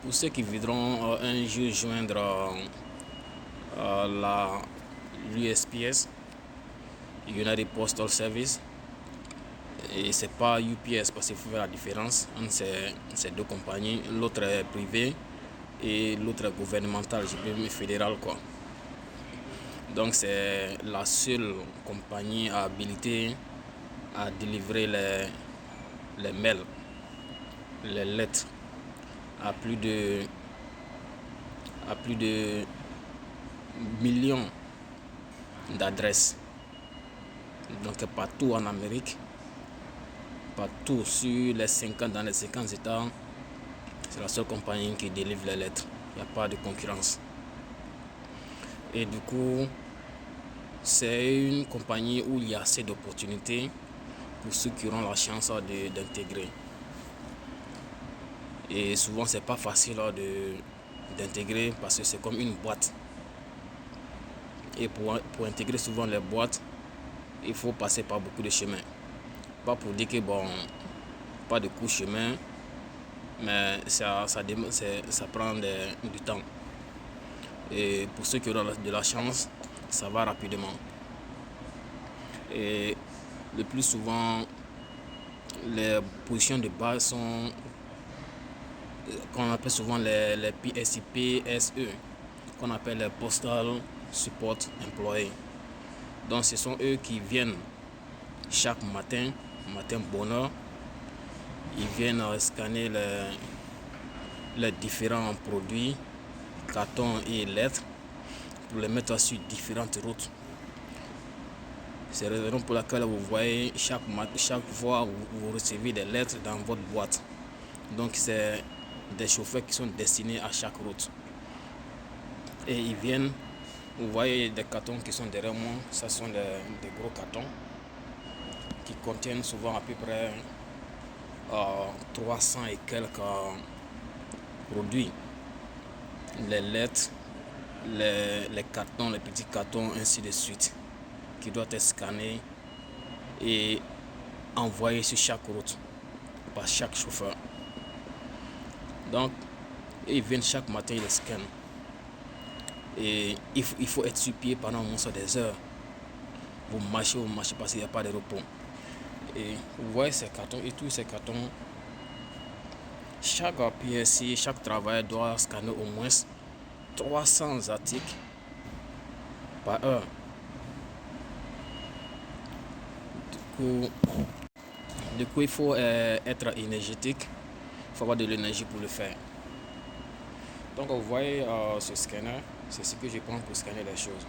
Pour ceux qui voudront un jour joindre l'USPS, United Postal Service, et c'est pas UPS parce qu'il faut faire la différence entre ces deux compagnies. L'autre est privé et l'autre est gouvernemental, je peux dire fédéral quoi. Donc c'est la seule compagnie habilitée à délivrer les mails, les lettres à plus de millions d'adresses. Donc partout en Amérique, partout sur les 50, dans les 50 États, c'est la seule compagnie qui délivre les lettres. Il n'y a pas de concurrence. Et du coup, c'est une compagnie où il y a assez d'opportunités pour ceux qui auront la chance d'intégrer. Et souvent, c'est pas facile d'intégrer parce que c'est comme une boîte. Et pour intégrer souvent les boîtes, il faut passer par beaucoup de chemins. Pas pour dire que bon, pas de court chemin, mais ça prend du temps. Et pour ceux qui auront de la chance, ça va rapidement. Et le plus souvent, les positions de base sont qu'on appelle souvent les PSE, qu'on appelle les Postal Support Employees. Donc ce sont eux qui viennent chaque matin bonne heure, ils viennent scanner les différents produits, cartons et lettres pour les mettre sur différentes routes. C'est la raison pour laquelle vous voyez chaque fois vous recevez des lettres dans votre boîte. Donc c'est des chauffeurs qui sont destinés à chaque route. Et ils viennent, vous voyez des cartons qui sont derrière moi, ça sont des gros cartons qui contiennent souvent à peu près 300 et quelques produits. Les lettres, les cartons, les petits cartons, ainsi de suite, qui doivent être scannés et envoyés sur chaque route par chaque chauffeur. Donc, ils viennent chaque matin, ils les scannent. Et il faut être sur pied pendant au moins des heures. Vous marchez parce qu'il n'y a pas de repos. Et vous voyez ces cartons et tous ces cartons, chaque PSC, chaque travailleur doit scanner au moins 300 articles par heure. Du coup il faut être énergétique, il faut avoir de l'énergie pour le faire. Donc vous voyez ce scanner, c'est ce que je prends pour scanner les choses.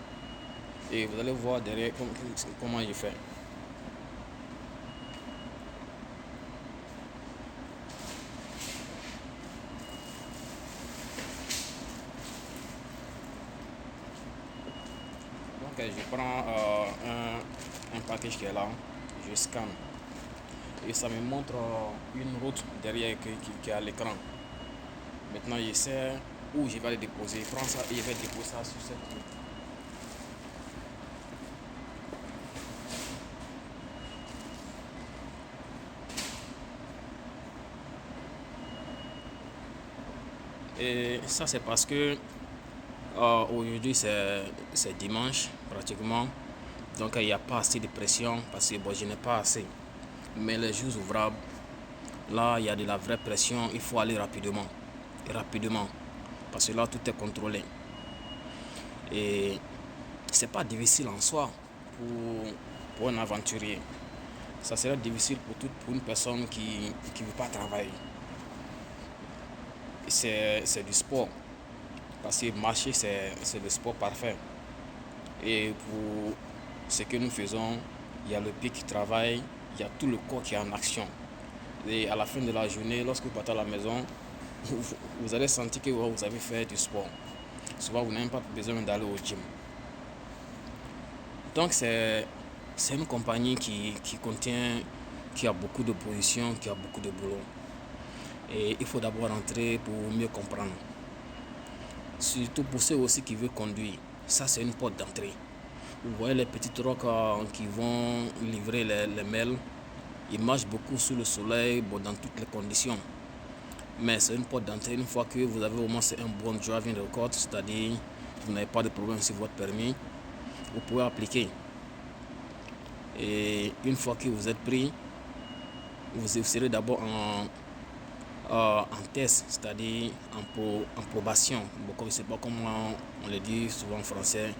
Et vous allez voir derrière comment je fais. Donc je prends un package qui est là, je scanne. Et ça me montre une route derrière qui est à l'écran. Maintenant je sais où je vais le déposer. Je prends ça et je vais déposer ça sur cette route. Et ça c'est parce que aujourd'hui c'est dimanche pratiquement. Donc il n'y a pas assez de pression parce que bon, je n'ai pas assez. Mais les jours ouvrables, là il y a de la vraie pression, il faut aller rapidement. Parce que là tout est contrôlé. Et c'est pas difficile en soi pour un aventurier. Ça serait difficile pour une personne qui ne veut pas travailler. C'est du sport. Parce que marcher, c'est le sport parfait. Et pour ce que nous faisons, il y a le pied qui travaille, il y a tout le corps qui est en action. Et à la fin de la journée, lorsque vous partez à la maison, vous allez sentir que vous avez fait du sport. Souvent, vous n'avez pas besoin d'aller au gym. Donc, c'est une compagnie qui a beaucoup de positions, qui a beaucoup de boulot. Et il faut d'abord entrer pour mieux comprendre. Surtout pour ceux aussi qui veulent conduire. Ça, c'est une porte d'entrée. Vous voyez les petits trucks qui vont livrer les mails. Ils marchent beaucoup sous le soleil, dans toutes les conditions. Mais c'est une porte d'entrée. Une fois que vous avez au moins un bon driving record, c'est-à-dire vous n'avez pas de problème sur votre permis, vous pouvez appliquer. Et une fois que vous êtes pris, vous serez d'abord en test, c'est-à-dire en probation. Bon, je ne sais pas comment on le dit souvent en français.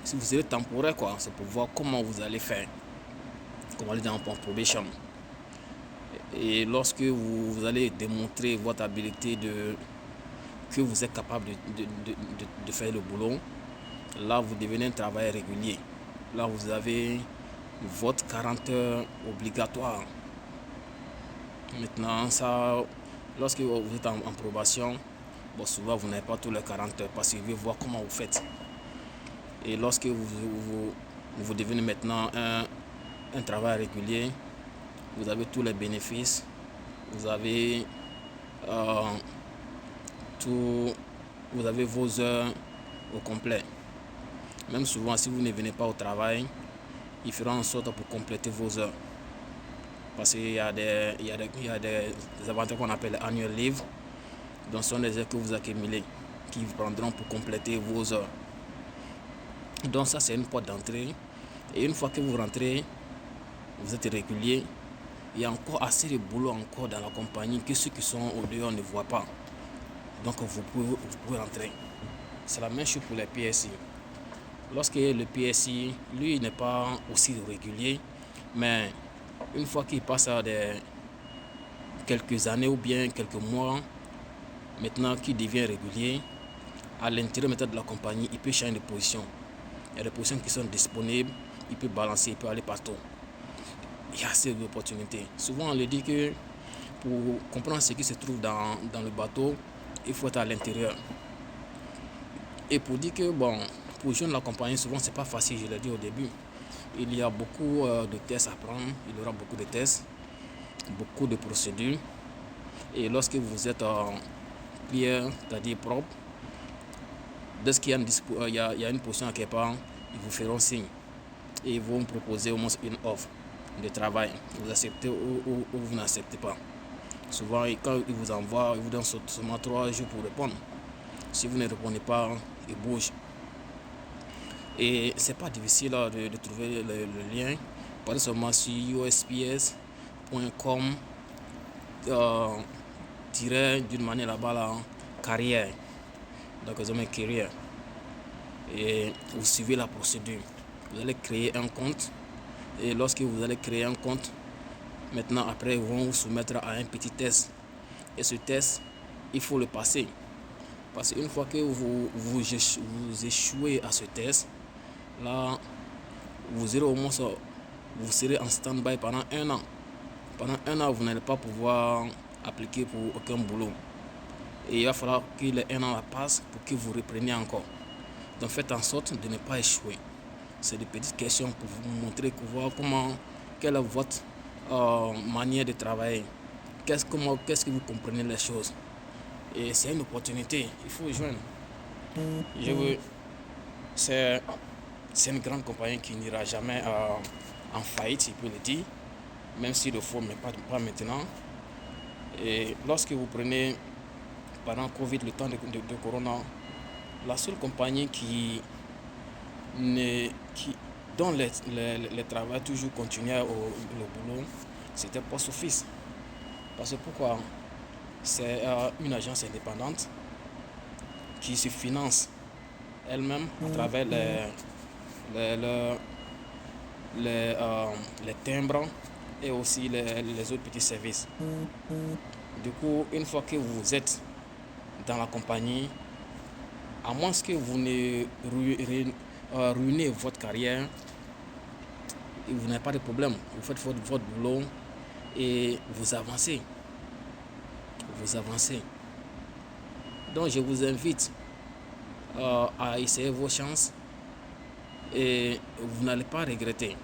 Si vous serez temporaire, quoi, c'est pour voir comment vous allez faire. Comment on dit en probation. Et lorsque vous allez démontrer votre habilité que vous êtes capable de faire le boulot, là vous devenez un travailleur régulier. Là vous avez votre 40 heures obligatoire. Maintenant, ça, lorsque vous êtes en probation, bon, souvent vous n'avez pas tous les 40 heures parce que vous voir comment vous faites. Et lorsque vous devenez maintenant un travail régulier, vous avez tous les bénéfices, vous avez vous avez vos heures au complet. Même souvent, si vous ne venez pas au travail, il fera en sorte pour compléter vos heures. Parce qu'il y a des avantages qu'on appelle annual leave. Donc ce sont des heures que vous accumulez, qui vous prendront pour compléter vos heures. Donc ça c'est une porte d'entrée. Et une fois que vous rentrez, vous êtes régulier. Il y a encore assez de boulot encore dans la compagnie que ceux qui sont au dehors ne voient pas. Donc vous pouvez rentrer. C'est la même chose pour les PSI. Lorsque le PSI, lui, n'est pas aussi régulier, mais une fois qu'il passe à quelques années ou bien quelques mois, maintenant qu'il devient régulier, à l'intérieur de la compagnie, il peut changer de position. Il y a des positions qui sont disponibles, il peut balancer, il peut aller partout. Il y a assez d'opportunités. Souvent, on le dit que pour comprendre ce qui se trouve dans le bateau, il faut être à l'intérieur. Et pour dire que, bon, pour joindre la compagnie, souvent, c'est pas facile, je l'ai dit au début. Il y a beaucoup de tests à prendre, il y aura beaucoup de tests, beaucoup de procédures. Et lorsque vous êtes clear, c'est-à-dire propre, dès qu'il y a une position à quelque part, ils vous feront signe. Et ils vont vous proposer au moins une offre de travail. Vous acceptez ou vous n'acceptez pas. Souvent, quand ils vous envoient, ils vous donnent seulement 3 jours pour répondre. Si vous ne répondez pas, ils bougent. Et c'est pas difficile de trouver le lien. Par exemple, sur usps.com d'une manière là-bas là, carrière. Donc vous avez carrière. Et vous suivez la procédure. Vous allez créer un compte. Et lorsque vous allez créer un compte, maintenant après ils vont vous soumettre à un petit test. Et ce test, il faut le passer. Parce qu'une fois que vous échouez à ce test, là, vous serez en stand-by pendant 1 an. Pendant 1 an, vous n'allez pas pouvoir appliquer pour aucun boulot. Et il va falloir que les 1 an passent pour que vous repreniez encore. Donc faites en sorte de ne pas échouer. C'est des petites questions pour vous montrer, pour voir quelle est votre manière de travailler. Qu'est-ce que vous comprenez les choses. Et c'est une opportunité, il faut joindre. C'est une grande compagnie qui n'ira jamais en faillite, si je peux le dire, même si le faut, mais pas maintenant. Et lorsque vous prenez, pendant Covid, le temps de Corona, la seule compagnie dont les travailleurs toujours continuaient le boulot, c'était Post Office. Parce que pourquoi? C'est une agence indépendante qui se finance elle-même à travers les timbres et aussi les autres petits services. Du coup, une fois que vous êtes dans la compagnie, à moins que vous ne ruinez votre carrière, vous n'avez pas de problème. Vous faites votre boulot et vous avancez. Donc je vous invite à essayer vos chances et vous n'allez pas regretter.